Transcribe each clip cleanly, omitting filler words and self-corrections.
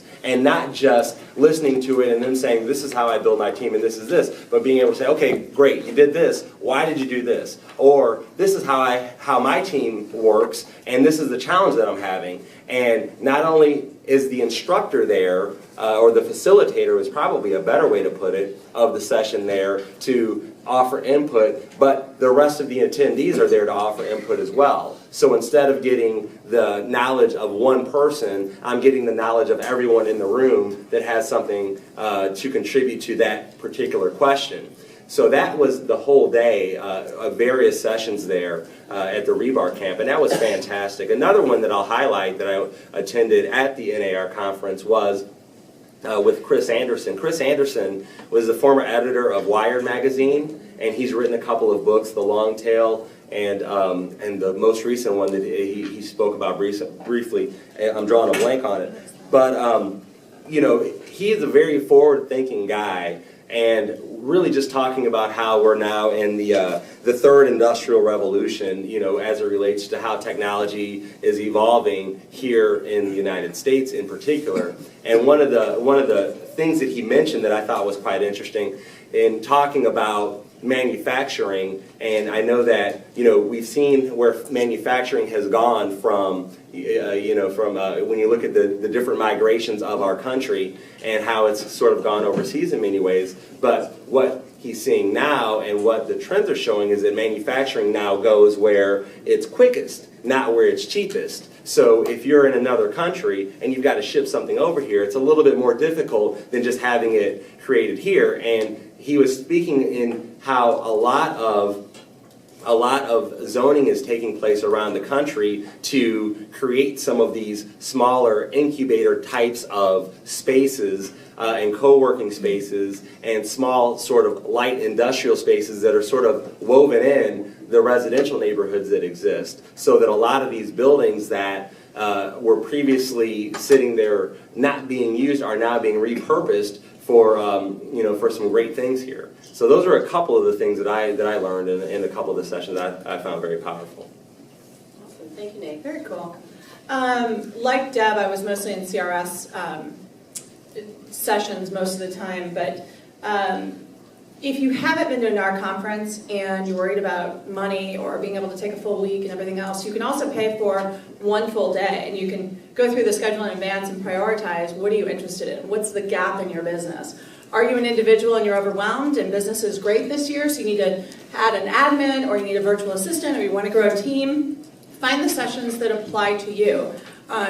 teams, and not just listening to it and then saying, this is how I build my team and this is this, but being able to say, okay, great, you did this, why did you do this? Or this is how my team works, and this is the challenge that I'm having. And not only is the instructor there, or the facilitator is probably a better way to put it, of the session there to offer input, but the rest of the attendees are there to offer input as well. So instead of getting the knowledge of one person, I'm getting the knowledge of everyone in the room that has something to contribute to that particular question. So that was the whole day of various sessions there at the Rebar Camp, and that was fantastic. Another one that I'll highlight that I attended at the NAR conference was with Chris Anderson. Chris Anderson was the former editor of Wired magazine, and he's written a couple of books, The Long Tail, and the most recent one that he spoke about briefly. I'm drawing a blank on it. But, you know, he is a very forward-thinking guy, and really just talking about how we're now in the third industrial revolution, you know, as it relates to how technology is evolving here in the United States in particular. And one of the things that he mentioned that I thought was quite interesting in talking about manufacturing, and I know that, you know, we've seen where manufacturing has gone from, when you look at the different migrations of our country and how it's sort of gone overseas in many ways. But what he's seeing now and what the trends are showing is that manufacturing now goes where it's quickest, not where it's cheapest. So if you're in another country and you've got to ship something over here, it's a little bit more difficult than just having it created here. And he was speaking in how a lot of zoning is taking place around the country to create some of these smaller incubator types of spaces and co-working spaces and small sort of light industrial spaces that are sort of woven in the residential neighborhoods that exist, so that a lot of these buildings that were previously sitting there not being used are now being repurposed for for some great things here. So those are a couple of the things that I learned in a couple of the sessions that I found very powerful. Awesome, thank you, Nate. Very cool. Like Deb, I was mostly in CRS sessions most of the time, but if you haven't been to a NAR conference and you're worried about money or being able to take a full week and everything else, you can also pay for one full day, and you can go through the schedule in advance and prioritize what are you interested in, what's the gap in your business. Are you an individual and you're overwhelmed and business is great this year, so you need to add an admin or you need a virtual assistant or you want to grow a team? Find the sessions that apply to you.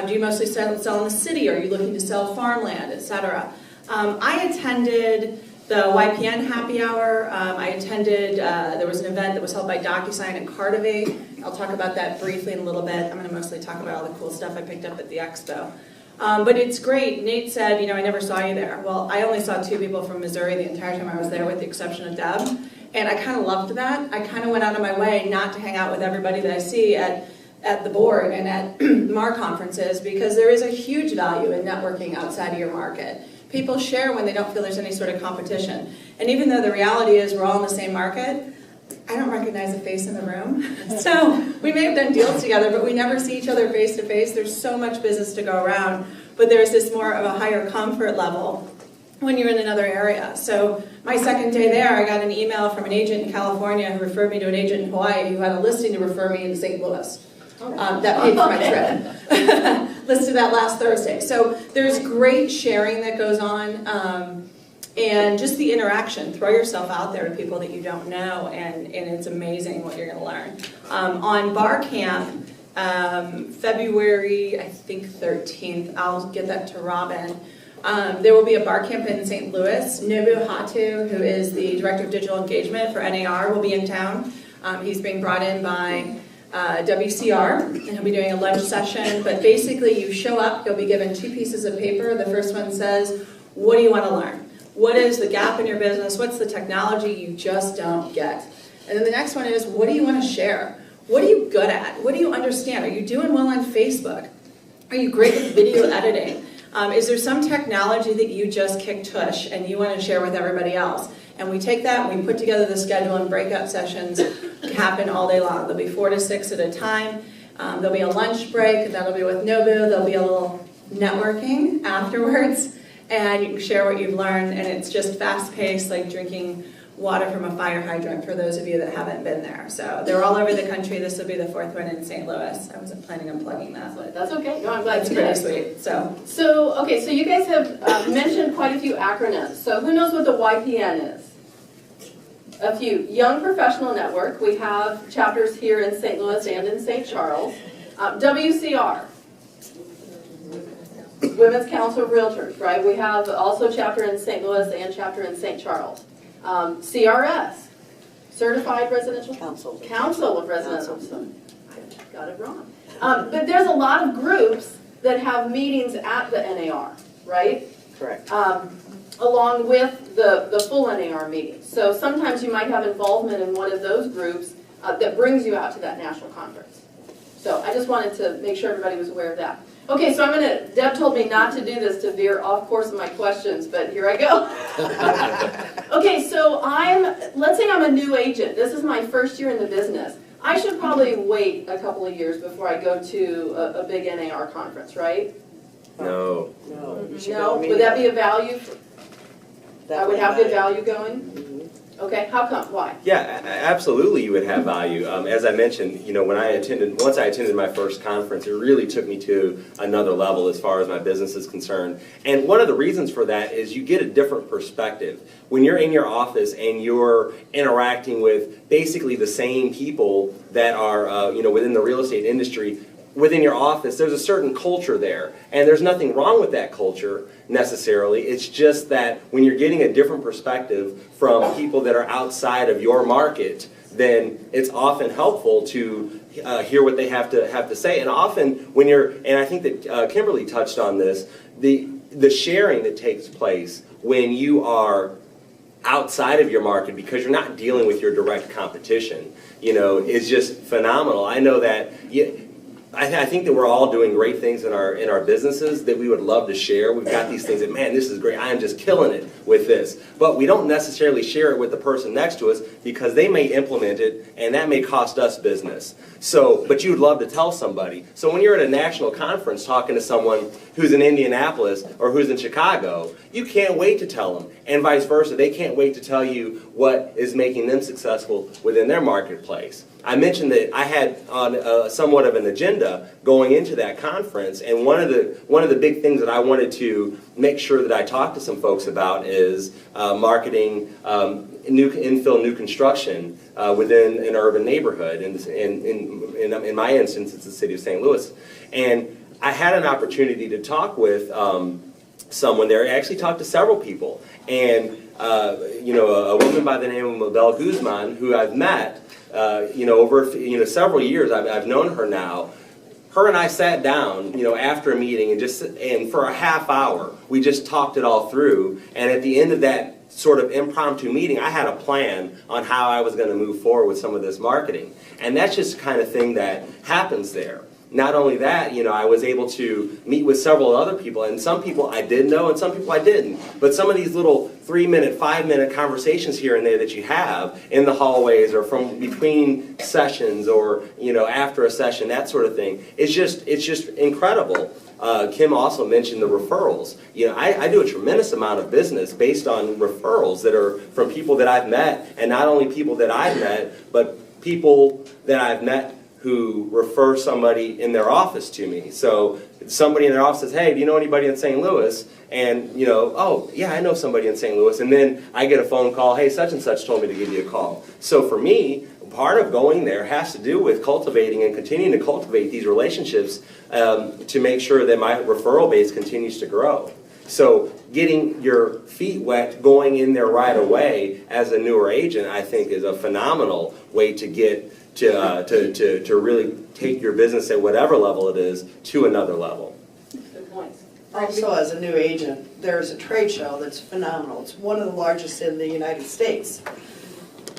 Do you mostly sell in the city? Are you looking to sell farmland, etc.? I attended the YPN happy hour. I attended, there was an event that was held by DocuSign and Cardivate. I'll talk about that briefly in a little bit. I'm going to mostly talk about all the cool stuff I picked up at the expo. But it's great. Nate said, I never saw you there. Well, I only saw 2 people from Missouri the entire time I was there, with the exception of Deb. And I kind of loved that. I kind of went out of my way not to hang out with everybody that I see at the board and at MAR conferences, because there is a huge value in networking outside of your market. People share when they don't feel there's any sort of competition. And even though the reality is we're all in the same market, I don't recognize a face in the room. So we may have done deals together, but we never see each other face to face. There's so much business to go around, but there's this more of a higher comfort level when you're in another area. So my second day there, I got an email from an agent in California who referred me to an agent in Hawaii who had a listing to refer me into St. Louis. That paid for my trip. Listed that last Thursday. So there's great sharing that goes on, and just the interaction. Throw yourself out there to people that you don't know, and it's amazing what you're going to learn. On Bar Camp, February, I think 13th, I'll get that to Robin. There will be a bar camp in St. Louis. Nobu Hatu, who is the Director of Digital Engagement for NAR, will be in town. He's being brought in by WCR, and he'll be doing a lunch session. But basically, you show up, you'll be given 2 pieces of paper. The first one says, what do you want to learn? What is the gap in your business? What's the technology you just don't get? And then the next one is, what do you want to share? What are you good at? What do you understand? Are you doing well on Facebook? Are you great with video editing? Is there some technology that you just kick tush and you want to share with everybody else? And we take that and we put together the schedule, and breakout sessions happen all day long. There'll be 4 to 6 at a time. There'll be a lunch break, and that'll be with Nobu. There'll be a little networking afterwards, and you can share what you've learned, and it's just fast-paced, like drinking water from a fire hydrant for those of you that haven't been there. So they're all over the country. This will be the 4th one in St. Louis. I wasn't planning on plugging that. That's okay. No, I'm glad It's to hear pretty it. sweet. So So you guys have mentioned quite a few acronyms. So who knows what the YPN is? A few. Young Professional Network. We have chapters here in St. Louis and in St. Charles. WCR. Women's Council of Realtors, right? We have also a chapter in St. Louis and chapter in St. Charles. CRS, Certified Residential Council of Residential. I got it wrong. But there's a lot of groups that have meetings at the NAR, right? Correct. Along with the full NAR meetings. So sometimes you might have involvement in one of those groups that brings you out to that national conference. So I just wanted to make sure everybody was aware of that. Okay, so Deb told me not to do this to veer off course of my questions, but here I go. Okay, so let's say I'm a new agent. This is my first year in the business. I should probably wait a couple of years before I go to a big NAR conference, right? No. No. You should No? go Would that be a value? I would have Definitely the value going? Okay, how come? Why? Yeah, absolutely you would have value. As I mentioned, once I attended my first conference, it really took me to another level as far as my business is concerned. And one of the reasons for that is you get a different perspective. When you're in your office and you're interacting with basically the same people that are, within the real estate industry, within your office, there's a certain culture there. And there's nothing wrong with that culture necessarily. It's just that when you're getting a different perspective from people that are outside of your market, then it's often helpful to hear what they have to say. And often when and I think that Kimberly touched on this, the sharing that takes place when you are outside of your market because you're not dealing with your direct competition, is just phenomenal. I know that. I think that we're all doing great things in our businesses that we would love to share. We've got these things that, man, this is great. I am just killing it with this. But we don't necessarily share it with the person next to us because they may implement it and that may cost us business. But you would love to tell somebody. So when you're at a national conference talking to someone who's in Indianapolis or who's in Chicago, you can't wait to tell them. And vice versa, they can't wait to tell you what is making them successful within their marketplace. I mentioned that I had on somewhat of an agenda going into that conference, and one of the big things that I wanted to make sure that I talked to some folks about is marketing new construction within an urban neighborhood. In my instance, it's the city of St. Louis, and I had an opportunity to talk with someone there. I actually talked to several people, and a woman by the name of Mabel Guzman, who I've met. Over several years, I've known her now. Her and I sat down, after a meeting and for a half hour, we just talked it all through. And at the end of that sort of impromptu meeting, I had a plan on how I was going to move forward with some of this marketing. And that's just the kind of thing that happens there. Not only that, I was able to meet with several other people, and some people I did know and some people I didn't. But some of these little 3-minute, 5-minute conversations here and there that you have in the hallways or from between sessions or, after a session, that sort of thing, it's just incredible. Kim also mentioned the referrals. I do a tremendous amount of business based on referrals that are from people that I've met, and not only people that I've met, but people that I've met who refer somebody in their office to me. So somebody in their office says, hey, do you know anybody in St. Louis? And, oh, yeah, I know somebody in St. Louis. And then I get a phone call, hey, such and such told me to give you a call. So for me, part of going there has to do with cultivating and continuing to cultivate these relationships to make sure that my referral base continues to grow. So getting your feet wet, going in there right away as a newer agent, I think is a phenomenal way to get to really take your business at whatever level it is to another level. Good points. Also, as a new agent, there's a trade show that's phenomenal. It's one of the largest in the United States.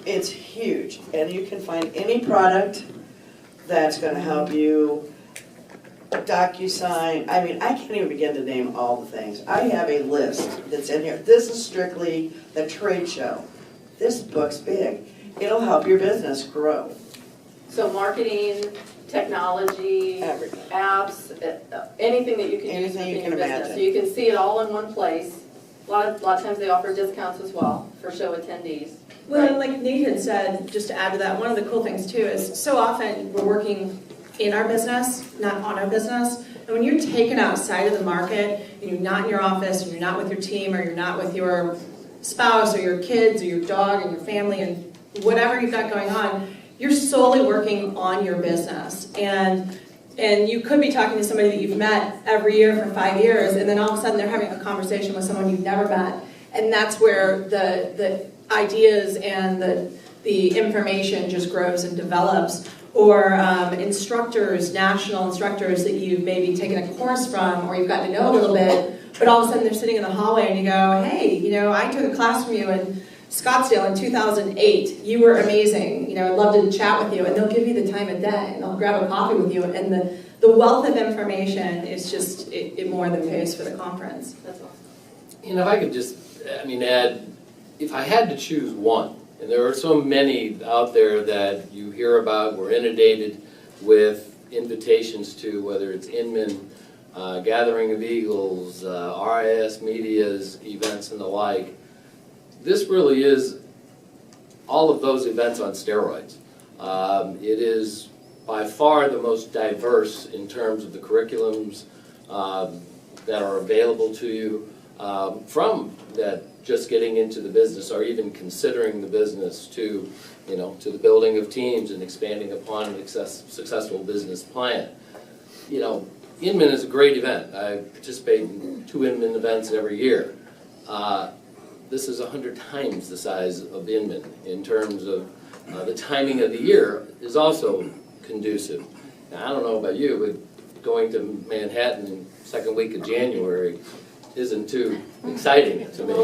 It's huge, and you can find any product that's going to help you. DocuSign, I can't even begin to name all the things. I have a list that's in here. This is strictly the trade show. This book's big. It'll help your business grow. So marketing, technology, Everything. apps, anything that you can use Anything you within can your business. imagine. So you can see it all in one place. A lot of times they offer discounts as well for show attendees. Well, and like Nate had said, just to add to that, one of the cool things too is so often we're working in our business, not on our business. And when you're taken outside of the market and you're not in your office and you're not with your team or you're not with your spouse or your kids or your dog and your family and whatever you've got going on, you're solely working on your business. And you could be talking to somebody that you've met every year for 5 years, and then all of a sudden they're having a conversation with someone you've never met. And that's where the ideas and the information just grows and develops. Or instructors, national instructors that you've maybe taken a course from or you've gotten to know a little bit, but all of a sudden they're sitting in the hallway and you go, hey, I took a class from you in Scottsdale in 2008. You were amazing. I'd love to chat with you. And they'll give you the time of day and they'll grab a coffee with you. And the wealth of information is just, it more than pays for the conference. That's awesome. If I could just, add, if I had to choose one, and there are so many out there that you hear about, we're inundated with invitations to, whether it's Inman, Gathering of Eagles, RIS Media's events and the like. This really is all of those events on steroids. It is by far the most diverse in terms of the curriculums that are available to you, from that just getting into the business or even considering the business to the building of teams and expanding upon an successful business plan. Inman is a great event. I participate in 2 Inman events every year. This is 100 times the size of Inman in terms of the timing of the year is also conducive. Now, I don't know about you, but going to Manhattan in second week of January isn't too exciting to me,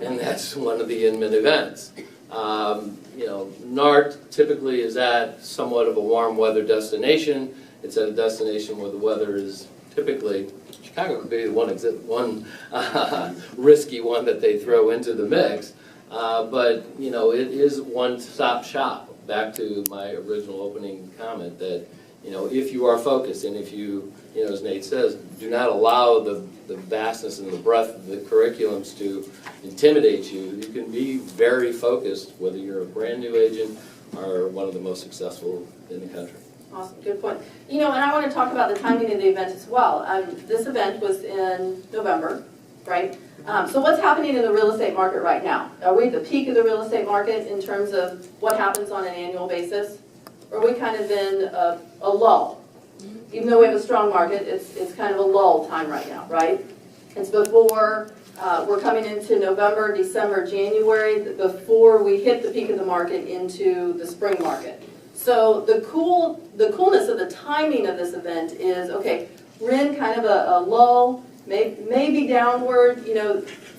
and that's one of the Inman events. NART typically is at somewhat of a warm weather destination. It's at a destination where the weather is typically, Chicago could be the one risky one that they throw into the mix, but it is one-stop shop. Back to my original opening comment that if you are focused and if you, as Nate says, do not allow the vastness and the breadth of the curriculums to intimidate you, you can be very focused, whether you're a brand new agent or one of the most successful in the country. Awesome, good point. And I want to talk about the timing of the event as well. This event was in November, right? So what's happening in the real estate market right now? Are we at the peak of the real estate market in terms of what happens on an annual basis? Or are we kind of in a lull? Even though we have a strong market, it's kind of a lull time right now, right? It's before, we're coming into November, December, January, before we hit the peak of the market into the spring market. So the coolness of the timing of this event is, okay, we're in kind of a lull, maybe downward,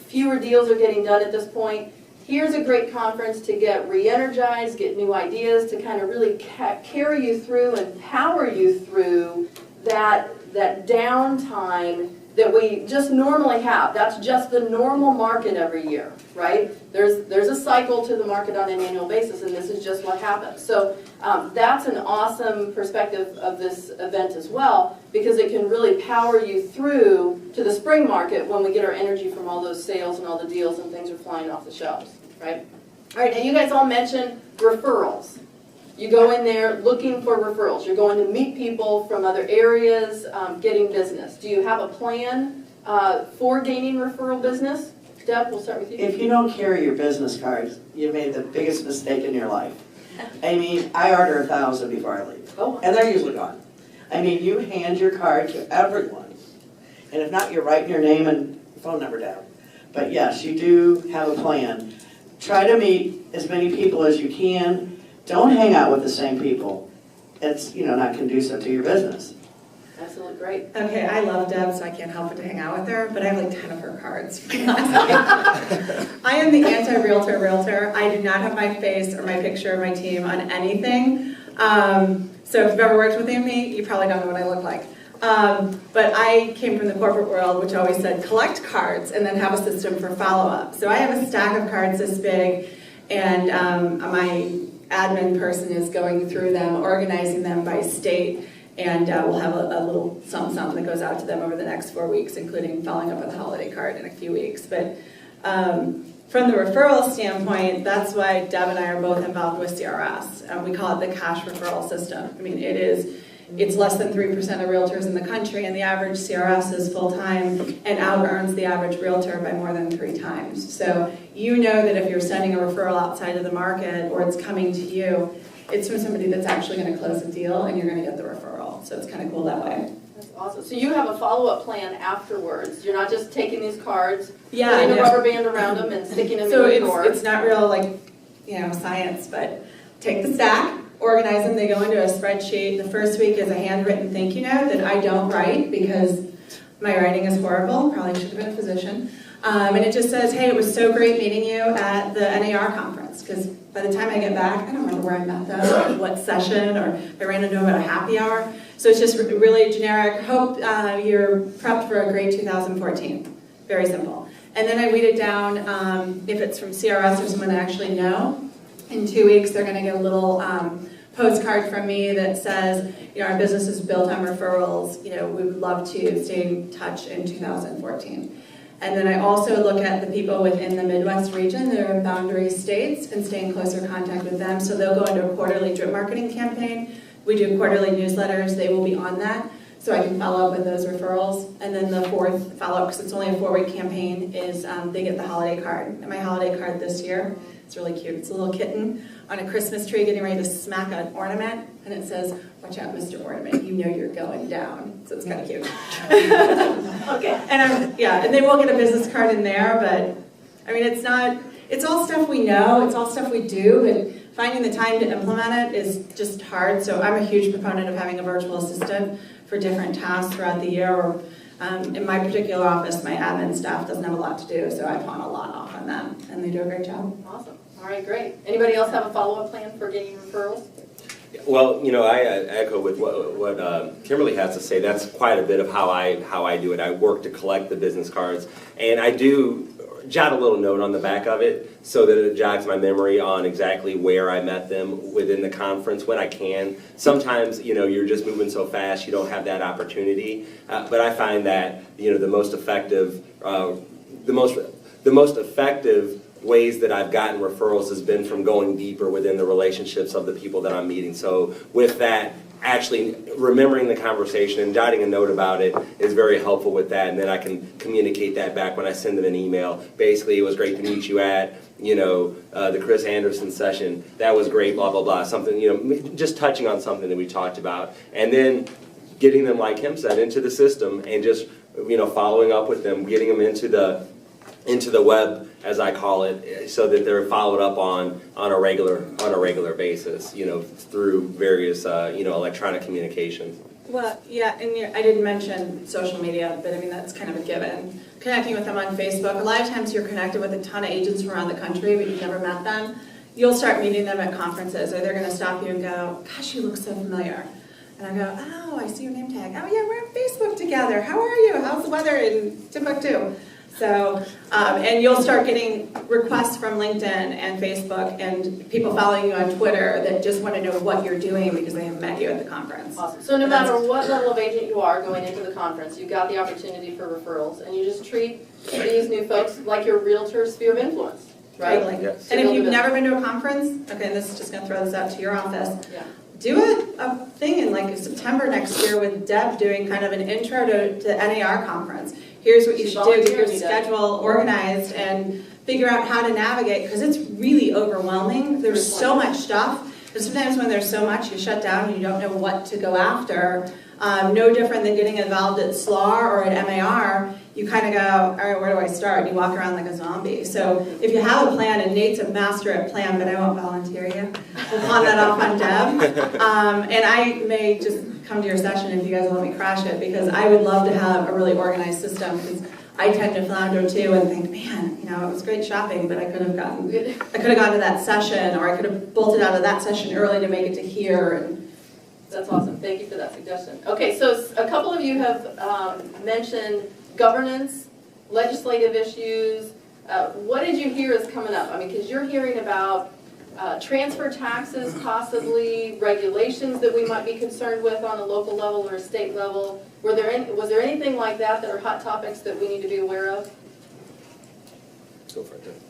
fewer deals are getting done at this point. Here's a great conference to get re-energized, get new ideas, to kind of really carry you through and power you through that downtime that we just normally have. That's just the normal market every year, right? There's a cycle to the market on an annual basis, and this is just what happens. So that's an awesome perspective of this event as well, because it can really power you through to the spring market when we get our energy from all those sales and all the deals and things are flying off the shelves, right? All right, now you guys all mentioned referrals. You go in there looking for referrals. You're going to meet people from other areas, getting business. Do you have a plan for gaining referral business? Deb, we'll start with you. If you don't carry your business cards, you made the biggest mistake in your life. I order 1,000 before I leave, Oh. and they're usually gone. You hand your card to everyone, and if not, you're writing your name and phone number down. But yes, you do have a plan. Try to meet as many people as you can. Don't hang out with the same people. It's not conducive to your business. Absolutely great. Okay, I love Deb, so I can't help but to hang out with her, but I have like 10 of her cards. I am the anti-realtor realtor. I do not have my face or my picture of my team on anything. So if you've ever worked with me, you probably don't know what I look like. But I came from the corporate world, which always said collect cards and then have a system for follow-up. So I have a stack of cards this big, and my admin person is going through them, organizing them by state, and we'll have a little something that goes out to them over the next 4 weeks, including following up with a holiday card in a few weeks. But from the referral standpoint, that's why Deb and I are both involved with CRS. We call it the cash referral system. I mean, it's less than 3% of realtors in the country, and the average CRS is full-time and out-earns the average realtor by more than 3 times. So you know that if you're sending a referral outside of the market or it's coming to you, it's from somebody that's actually going to close the deal and you're going to get the referral. So it's kind of cool that way. That's awesome. So you have a follow-up plan afterwards. You're not just taking these cards, Yeah, putting a no. rubber band around them and sticking them So in your drawer. it's not real science, but take the stack, organize them, they go into a spreadsheet. The first week is a handwritten thank you note that I don't write because my writing is horrible, probably should have been a physician. And it just says, hey, it was so great meeting you at the NAR conference, because by the time I get back, I don't remember where I met them, or what session, or if I ran into them at a happy hour. So it's just really generic. Hope you're prepped for a great 2014. Very simple. And then I weed it down if it's from CRS or someone I actually know. In 2 weeks, they're going to get a little postcard from me that says, our business is built on referrals. We would love to stay in touch in 2014. And then I also look at the people within the Midwest region that are in boundary states and stay in closer contact with them. So they'll go into a quarterly drip marketing campaign. We do quarterly newsletters. They will be on that. So I can follow up with those referrals. And then the fourth follow-up, because it's only a 4-week campaign, is they get the holiday card. And my holiday card this year, it's really cute. It's a little kitten on a Christmas tree getting ready to smack an ornament. And it says, watch out, Mr. Ornament, you know you're going down. So it's kind of cute. Okay. And they will get a business card in there, but I mean, it's all stuff we know, it's all stuff we do, but finding the time to implement it is just hard. So I'm a huge proponent of having a virtual assistant for different tasks throughout the year. Or in my particular office, my admin staff doesn't have a lot to do, so I pawn a lot off on them, and they do a great job. Awesome. All right, great. Anybody else have a follow-up plan for getting referrals? Well, I echo with what Kimberly has to say. That's quite a bit of how I do it. I work to collect the business cards, and I do jot a little note on the back of it so that it jogs my memory on exactly where I met them within the conference when I can. Sometimes, you're just moving so fast you don't have that opportunity. But I find that the most effective ways that I've gotten referrals has been from going deeper within the relationships of the people that I'm meeting. So with that, actually remembering the conversation and jotting a note about it is very helpful with that, and then I can communicate that back when I send them an email. Basically, it was great to meet you at, the Chris Anderson session. That was great, blah, blah, blah. Something, just touching on something that we talked about. And then getting them, like him said, into the system and just, following up with them, getting them into the web, as I call it, so that they're followed up on a regular basis, through various electronic communications. Well, yeah, and I didn't mention social media, but I mean that's kind of a given. Connecting with them on Facebook. A lot of times you're connected with a ton of agents from around the country, but you've never met them. You'll start meeting them at conferences, or they're going to stop you and go, "Gosh, you look so familiar." And I go, "Oh, I see your name tag. Oh yeah, we're on Facebook together. How are you? How's the weather in Timbuktu?" So, and you'll start getting requests from LinkedIn and Facebook and people following you on Twitter that just want to know what you're doing because they have met you at the conference. Awesome. So no matter what level of agent you are going into the conference, you've got the opportunity for referrals, and you just treat these new folks like your realtor sphere of influence, right? Totally. Yes. And if you've never been to a conference, okay, this is just going to throw this out to your office. Yeah. Do a thing in September next year with Deb doing kind of an intro to NAR conference. Here's what you should do, get your schedule organized and figure out how to navigate, because it's really overwhelming. There's so much stuff. And sometimes when there's so much, you shut down and you don't know what to go after. No different than getting involved at SLAR or at MAR. You kind of go, all right, where do I start? And you walk around like a zombie. So if you have a plan, and Nate's a master at plan, but I won't volunteer you. We'll pawn that off on Deb. And I may just come to your session if you guys let me crash it, because I would love to have a really organized system, because I tend to flounder too and think, man, it was great shopping, but I could have gone to that session, or I could have bolted out of that session early to make it to here. That's awesome. Thank you for that suggestion. Okay, so a couple of you have mentioned governance, legislative issues. What did you hear is coming up? I mean, because you're hearing about transfer taxes, possibly regulations that we might be concerned with on a local level or a state level. Was there anything like that that are hot topics that we need to be aware of? Go for it.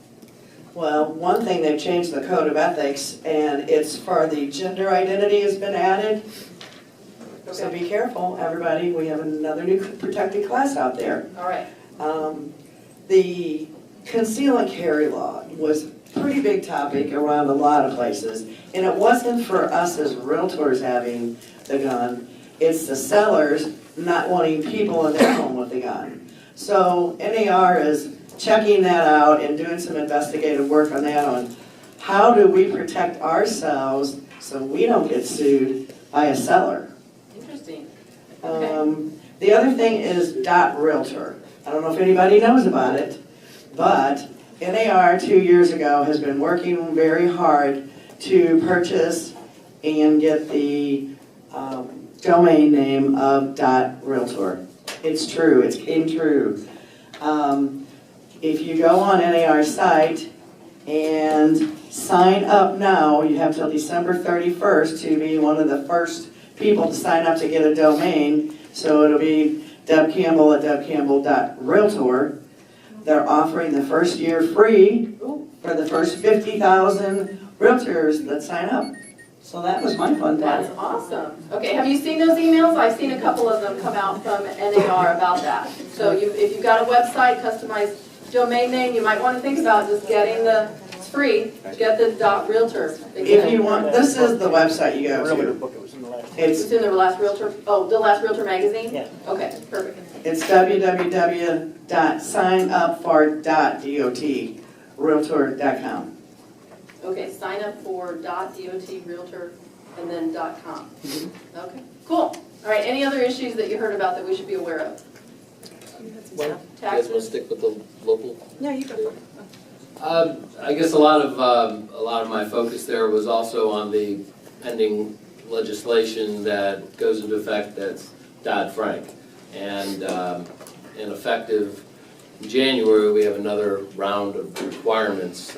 Well, one thing, they've changed the code of ethics, and it's for the gender identity has been added. So be careful, everybody, we have another new protected class out there. All right. The conceal and carry law was a pretty big topic around a lot of places, and it wasn't for us as realtors having the gun, it's the sellers not wanting people in their home with the gun. So NAR is checking that out and doing some investigative work on that, on how do we protect ourselves so we don't get sued by a seller. Interesting. The other thing is .realtor. I don't know if anybody knows about it, but NAR 2 years ago has been working very hard to purchase and get the domain name of .realtor. It's true, it came true. If you go on NAR's site and sign up now, you have till December 31st to be one of the first people to sign up to get a domain. So it'll be Deb Campbell at debcampbell.realtor. They're offering the first year free for the first 50,000 realtors that sign up. So that was my fun That's part. awesome. Okay, have you seen those emails? I've seen a couple of them come out from NAR about that. So if you've got a website, customized domain name, you might want to think about just getting it's free, get the .realtor. If you want, this is the website you go Realtor to. book, it was in the last. It's It's in the last Realtor, the last Realtor magazine? Yeah. Okay, perfect. It's www.signupfor.realtor.com. Okay, sign up for .dot realtor and then .com. Okay, cool. All right, any other issues that you heard about that we should be aware of? Well, you guys want to Taxes? stick with the local? No, you go for it. I guess a lot of my focus there was also on the pending legislation that goes into effect, that's Dodd-Frank. And effective in January, we have another round of requirements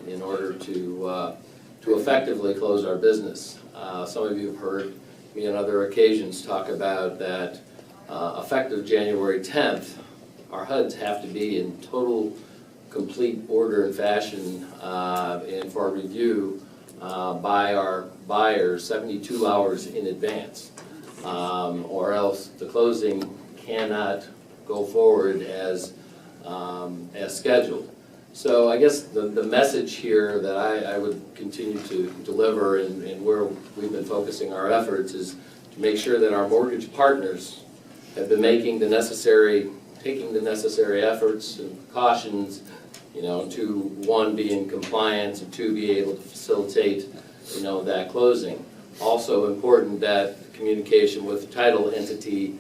in order to effectively close our business. Some of you have heard me on other occasions talk about that effective January 10th, our HUDs have to be in total complete order and fashion and for review by our buyers 72 hours in advance, or else the closing cannot go forward as scheduled. So I guess the message here that I would continue to deliver and where we've been focusing our efforts is to make sure that our mortgage partners have been taking the necessary efforts and cautions, to one, be in compliance, and two, be able to facilitate, that closing. Also important that communication with the title entity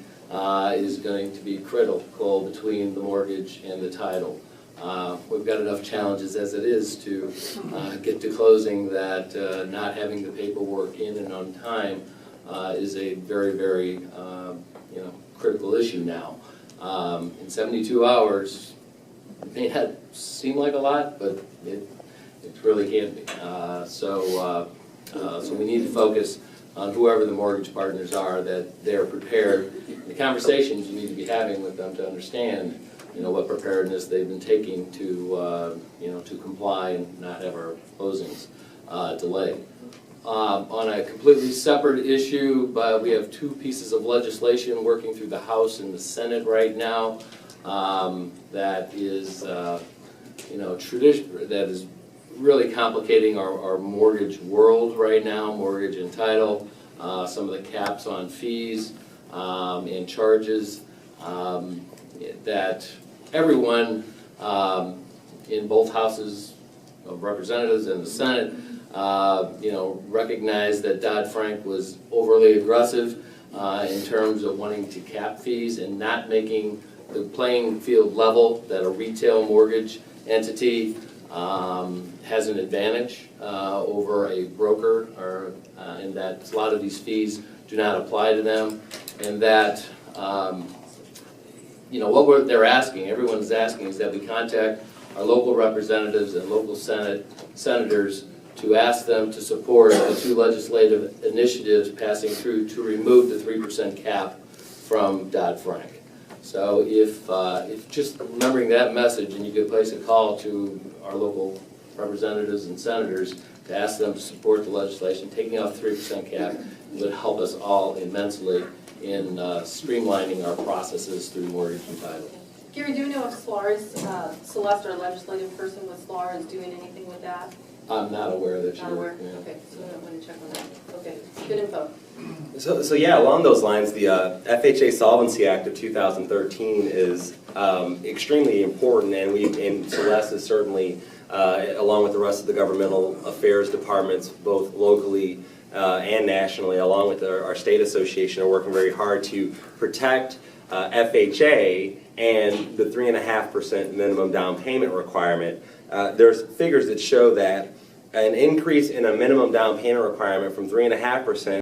is going to be critical between the mortgage and the title. We've got enough challenges as it is to get to closing that not having the paperwork in and on time is a very, very critical issue now. In 72 hours, it may not seem like a lot, but it really can't be. So we need to focus on whoever the mortgage partners are, that they're prepared. The conversations you need to be having with them to understand, what preparedness they've been taking to comply and not have our closings delayed. On a completely separate issue, but we have two pieces of legislation working through the House and the Senate right now that is, that is really complicating our mortgage world right now, mortgage and title, some of the caps on fees and charges that everyone in both houses of Representatives and the Senate recognized that Dodd-Frank was overly aggressive in terms of wanting to cap fees and not making the playing field level, that a retail mortgage entity has an advantage over a broker, or in that a lot of these fees do not apply to them, and that what they're asking, everyone's asking, is that we contact our local representatives and local senators to ask them to support the 2 legislative initiatives passing through to remove the 3% cap from Dodd-Frank. So if just remembering that message, and you could place a call to our local representatives and senators to ask them to support the legislation, taking off the 3% cap would help us all immensely in streamlining our processes through mortgage and title. Gary, do you know if Celeste, our legislative person with SLAR, is doing anything with that? I'm not aware that Not you're. aware? Yeah. Okay, so I don't want to check on that. Okay, good info. So yeah, along those lines, the FHA Solvency Act of 2013 is extremely important, and Celeste is certainly, along with the rest of the governmental affairs departments, both locally and nationally, along with our state association, are working very hard to protect FHA and the 3.5% minimum down payment requirement. There's figures that show that an increase in a minimum down payment requirement from 3.5%